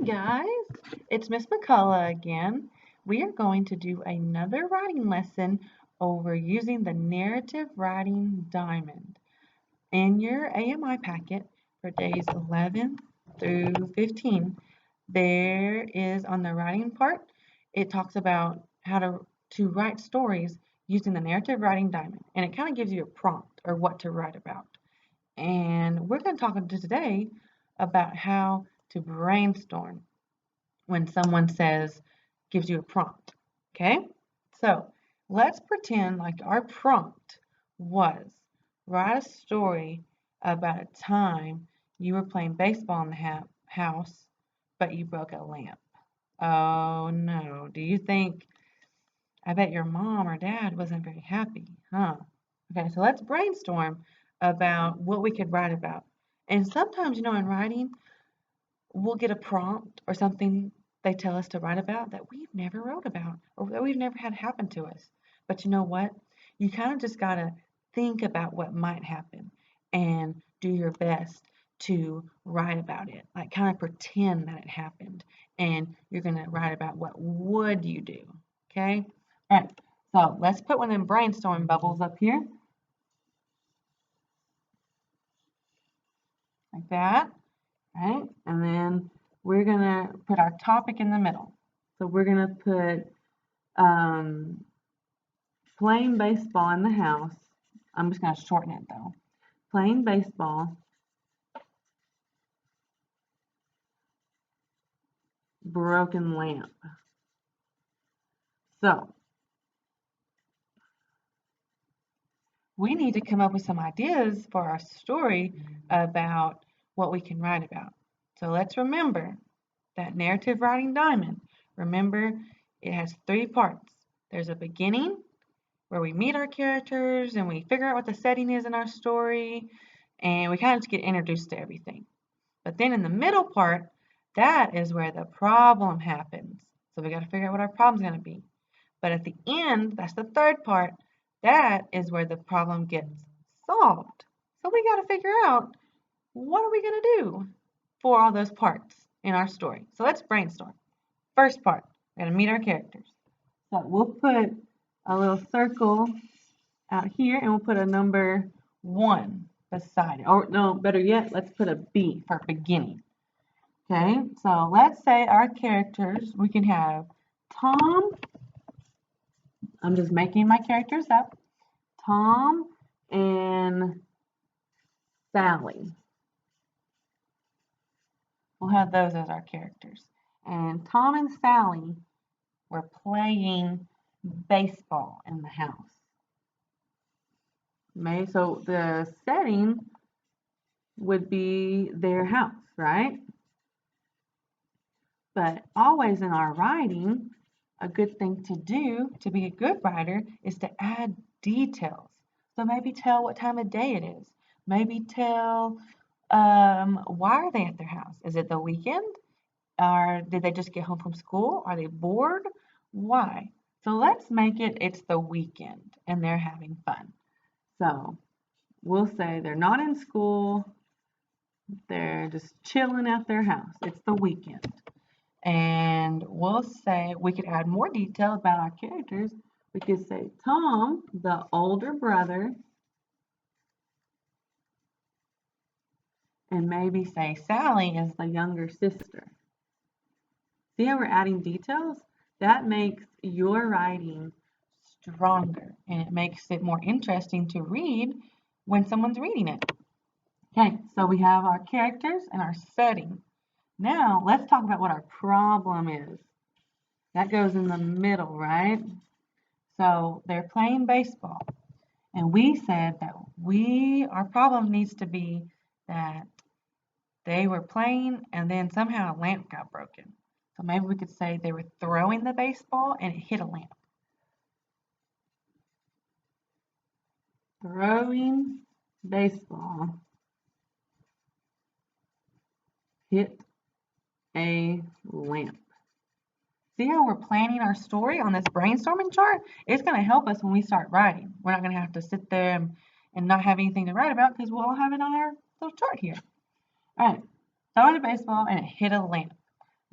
Guys, it's Miss McCullough again. We are going to do another writing lesson over using the narrative writing diamond. In your AMI packet for days 11 through 15, there is on the writing part, it talks about how to write stories using the narrative writing diamond. And it kind of gives you a prompt or what to write about. And we're going to talk today about how to brainstorm when someone gives you a prompt. Okay? So let's pretend like our prompt was write a story about a time you were playing baseball in the house, but you broke a lamp. Oh no. Do you think, I bet your mom or dad wasn't very happy, huh? Okay, so let's brainstorm about what we could write about. And sometimes, in writing, we'll get a prompt or something they tell us to write about that we've never wrote about or that we've never had happen to us. But you know what? You kind of just got to think about what might happen and do your best to write about it. Like kind of pretend that it happened and you're going to write about what would you do. Okay? All right. So let's put one of them brainstorm bubbles up here like that. Right? And then we're going to put our topic in the middle. So we're going to put playing baseball in the house. I'm just going to shorten it though. Playing baseball, broken lamp. So we need to come up with some ideas for our story about what we can write about. So let's remember that narrative writing diamond. Remember, it has three parts. There's a beginning, where we meet our characters and we figure out what the setting is in our story and we kind of just get introduced to everything. But then in the middle part, that is where the problem happens. So we got to figure out what our problem's going to be. But at the end, that's the third part, that is where the problem gets solved. So we got to figure out what are we going to do for all those parts in our story. So let's brainstorm. First part, we're going to meet our characters. So we'll put a little circle out here and we'll put a number 1 beside it. Or no, better yet, let's put a B for beginning. Okay, so let's say our characters, we can have Tom, I'm just making my characters up, Tom and Sally. We'll have those as our characters. And Tom and Sally were playing baseball in the house. Okay, so the setting would be their house, right? But always in our writing, a good thing to do to be a good writer is to add details. So maybe tell what time of day it is. Maybe tell why are they at their house? Is it the weekend? Or did they just get home from school? Are they bored? Why? So let's make it's the weekend and they're having fun. So we'll say they're not in school. They're just chilling at their house. It's the weekend. And we'll say, we could add more detail about our characters. We could say Tom, the older brother, and maybe say Sally is the younger sister. See how we're adding details? That makes your writing stronger and it makes it more interesting to read when someone's reading it. Okay, so we have our characters and our setting. Now let's talk about what our problem is. That goes in the middle, right? So they're playing baseball. And we said that our problem needs to be that they were playing and then somehow a lamp got broken. So maybe we could say they were throwing the baseball and it hit a lamp. Throwing baseball hit a lamp. See how we're planning our story on this brainstorming chart? It's going to help us when we start writing. We're not going to have to sit there and not have anything to write about because we'll all have it on our little chart here. All right, throwing a baseball and it hit a lamp.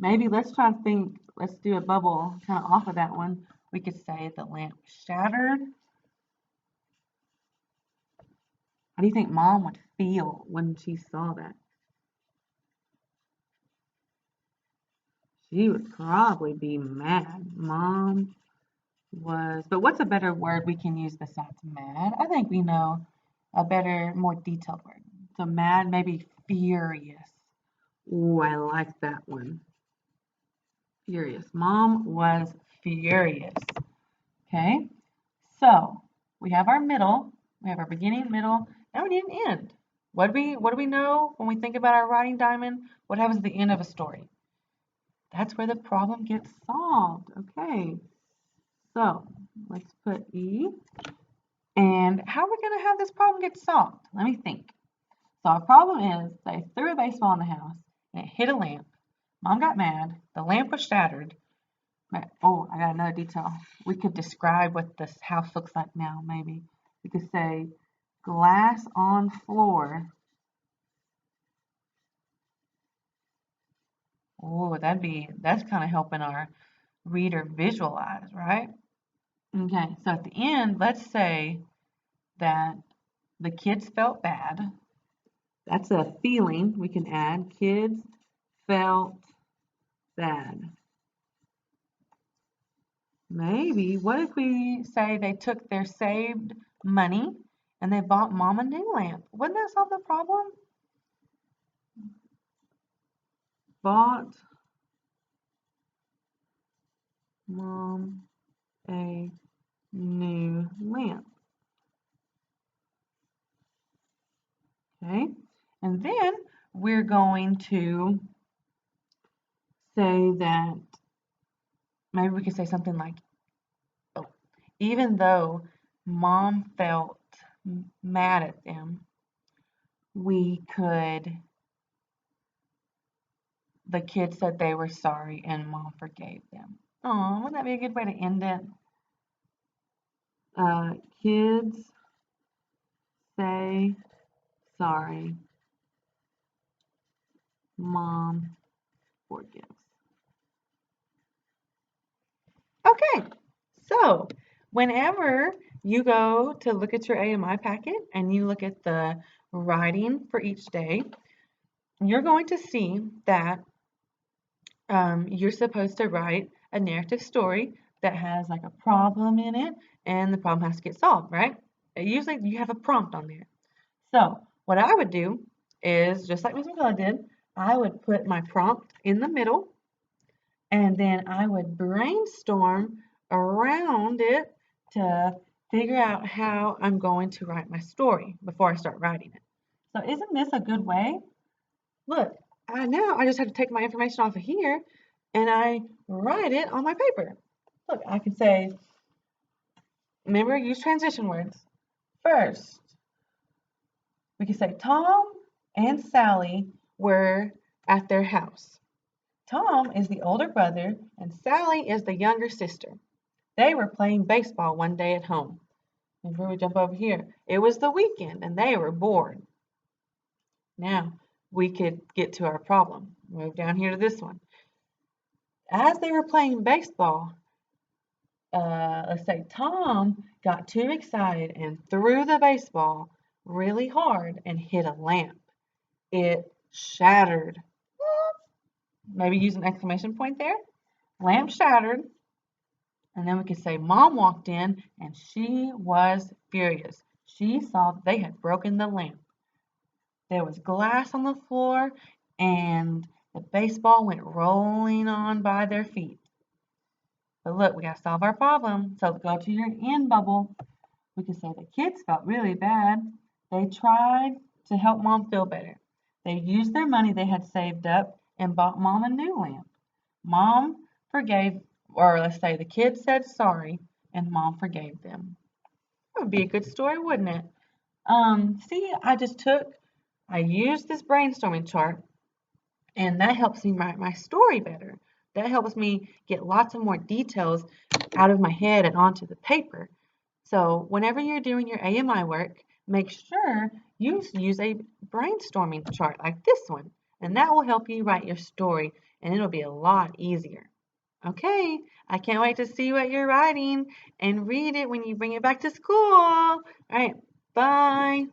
Maybe let's try to think, let's do a bubble kind of off of that one. We could say the lamp shattered. How do you think Mom would feel when she saw that? She would probably be mad. Mom was, but what's a better word we can use besides mad? I think we know a better, more detailed word. So mad, maybe furious. Ooh, I like that one. Furious. Mom was furious. Okay, so we have our middle, we have our beginning, middle. Now we need an end. What do we know when we think about our writing diamond? What happens at the end of a story? That's where the problem gets solved. Okay, so let's put E. And how are we going to have this problem get solved? Let me think. So our problem is they threw a baseball in the house and it hit a lamp. Mom got mad. The lamp was shattered. Oh, I got another detail. We could describe what this house looks like now, maybe. We could say glass on floor. Oh, that's kind of helping our reader visualize, right? Okay, so at the end, let's say that the kids felt bad. That's a feeling we can add. Kids felt bad. Maybe, what if we say they took their saved money and they bought Mom a new lamp? Wouldn't that solve the problem? Bought Mom a new lamp. Okay, and then we're going to say that maybe we could say something like, oh, even though Mom felt mad at them, we could, the kids said they were sorry and Mom forgave them. Oh, wouldn't that be a good way to end it? Kids say sorry, Mom forgives. Okay, so whenever you go to look at your AMI packet and you look at the writing for each day, you're going to see that you're supposed to write a narrative story that has like a problem in it and the problem has to get solved, right? Usually you have a prompt on there. So what I would do is, just like Ms. McCullough did, I would put my prompt in the middle and then I would brainstorm around it to figure out how I'm going to write my story before I start writing it. So isn't this a good way? Look, I just have to take my information off of here and I write it on my paper. Look, I can say, remember, use transition words. First, we can say Tom and Sally were at their house. Tom is the older brother and Sally is the younger sister. They were playing baseball one day at home. Before we jump over here, it was the weekend and they were bored. Now we could get to our problem. Move down here to this one. As they were playing baseball, let's say Tom got too excited and threw the baseball really hard and hit a lamp. It shattered. Maybe use an exclamation point there. Lamp shattered. And then we could say Mom walked in and she was furious. She saw they had broken the lamp. There was glass on the floor and the baseball went rolling on by their feet. But look, we got to solve our problem. So go to your end bubble. We can say the kids felt really bad. They tried to help Mom feel better. They used their money they had saved up and bought Mom a new lamp. Mom forgave, or let's say the kids said sorry and Mom forgave them. That would be a good story, wouldn't it? See, I used this brainstorming chart and that helps me write my story better. That helps me get lots of more details out of my head and onto the paper. So whenever you're doing your AMI work, make sure you use a brainstorming chart like this one. and that will help you write your story, and it'll be a lot easier. Okay, I can't wait to see what you're writing and read it when you bring it back to school. All right, bye.